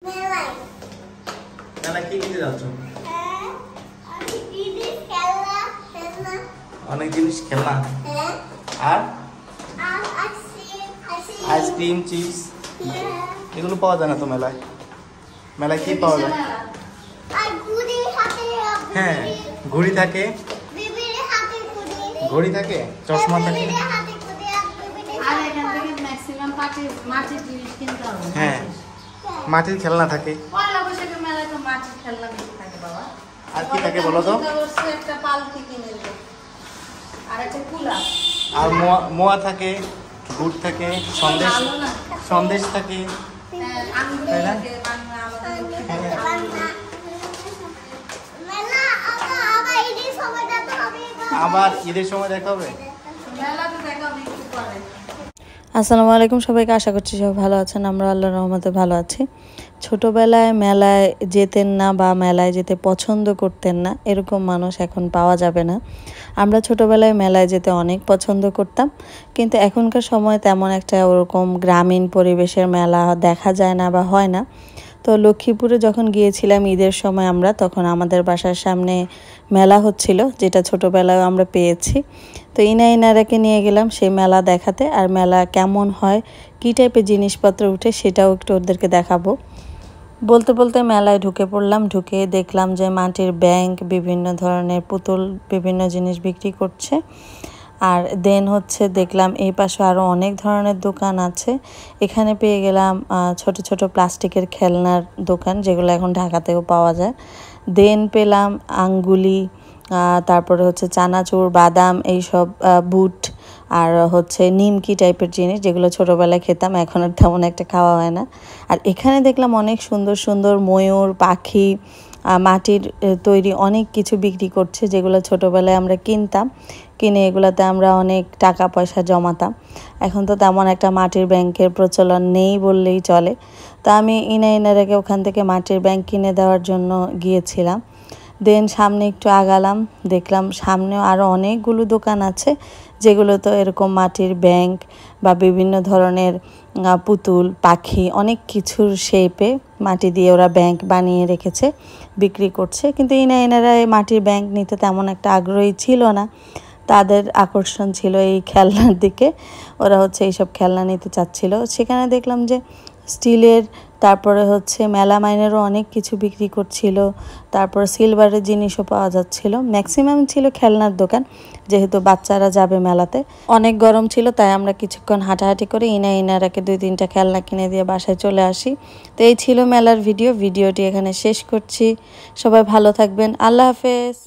মেলা কি কিনতে যাচ্ছ? অনেক জিনিস খেলনা আর আইসক্রিম চিপস এগুলো পাওয়া যায় না তো মেলায়। মেলায় কি পাওয়া যায়? হ্যাঁ, ঘড়ি থাকে, ঘড়ি থাকে, চশমা থাকে। হ্যাঁ, মাটির খেলনা থাকে। আর কি থাকে বলো তো? আর মোয়া থাকে, গুড় থাকে, সন্দেশ থাকে। আবার ঈদের সময় দেখা হবে। আসসালামু আলাইকুম সবাইকে, আশা করছি সবাই ভালো আছেন। আমরা আল্লাহর রহমতে ভালো আছি। ছোটবেলায় মেলায় যেতেন না বা মেলায় যেতে পছন্দ করতেন না এরকম মানুষ এখন পাওয়া যাবে না। আমরা ছোটবেলায় মেলায় যেতে অনেক পছন্দ করতাম, কিন্তু এখনকার সময় তেমন একটা ওরকম গ্রামীণ পরিবেশের মেলা দেখা যায় না বা হয় না। তো লক্ষ্মীপুরে যখন গিয়েছিলাম ঈদের সময় আমরা, তখন আমাদের বাসার সামনে মেলা হচ্ছিল, যেটা ছোটোবেলায় আমরা পেয়েছি। তো ইনারাকে নিয়ে গেলাম সেই মেলা দেখাতে, আর মেলা কেমন হয়, কী টাইপের জিনিসপত্র উঠে সেটাও একটু ওদেরকে দেখাবো। বলতে বলতে মেলায় ঢুকে পড়লাম। ঢুকে দেখলাম যে মাটির ব্যাংক, বিভিন্ন ধরনের পুতুল, বিভিন্ন জিনিস বিক্রি করছে। আর দেন হচ্ছে দেখলাম এই পাশে আরও অনেক ধরনের দোকান আছে। এখানে পেয়ে গেলাম ছোট ছোট প্লাস্টিকের খেলনার দোকান, যেগুলো এখন ঢাকাতেও পাওয়া যায়। দেন পেলাম আঙ্গুলি, তারপরে হচ্ছে চানাচুর, বাদাম, এইসব বুট, আর হচ্ছে নিমকি টাইপের জিনিস, যেগুলো ছোটোবেলায় খেতাম, এখন আর তেমন একটা খাওয়া হয় না। আর এখানে দেখলাম অনেক সুন্দর সুন্দর ময়ূর পাখি, মাটির তৈরি অনেক কিছু বিক্রি করছে, যেগুলো ছোটোবেলায় আমরা কিনতাম, কিনে এগুলোতে আমরা অনেক টাকা পয়সা জমাতাম। এখন তো তেমন একটা মাটির ব্যাংকের প্রচলন নেই বললেই চলে। তা আমি ইনারাকে ওখান থেকে মাটির ব্যাংক কিনে দেওয়ার জন্য গিয়েছিলাম। দেন সামনে একটু আগালাম, দেখলাম সামনেও আরও অনেকগুলো দোকান আছে, যেগুলো তো এরকম মাটির ব্যাংক বা বিভিন্ন ধরনের পুতুল পাখি, অনেক কিছুর শেপে মাটি দিয়ে ওরা ব্যাংক বানিয়ে রেখেছে, বিক্রি করছে। কিন্তু ইনারা এই মাটির ব্যাংক নিতে তেমন একটা আগ্রহী ছিল না, তাদের আকর্ষণ ছিল এই খেলনার দিকে। ওরা হচ্ছে এইসব খেলনা নিতে চাচ্ছিল। সেখানে দেখলাম যে স্টিলের, তারপরে হচ্ছে মেলামাইনেরও অনেক কিছু বিক্রি করছিল, তারপর সিলভারের জিনিসও পাওয়া যাচ্ছিল। ম্যাক্সিমাম ছিল খেলনার দোকান, যেহেতু বাচ্চারা যাবে মেলাতে। অনেক গরম ছিল, তাই আমরা কিছুক্ষণ হাঁটাহাঁটি করে ইনারাকে 2-3টা খেলনা কিনে দিয়ে বাসায় চলে আসি। তো এই ছিল মেলার ভিডিওটি এখানে শেষ করছি। সবাই ভালো থাকবেন, আল্লাহ হাফেজ।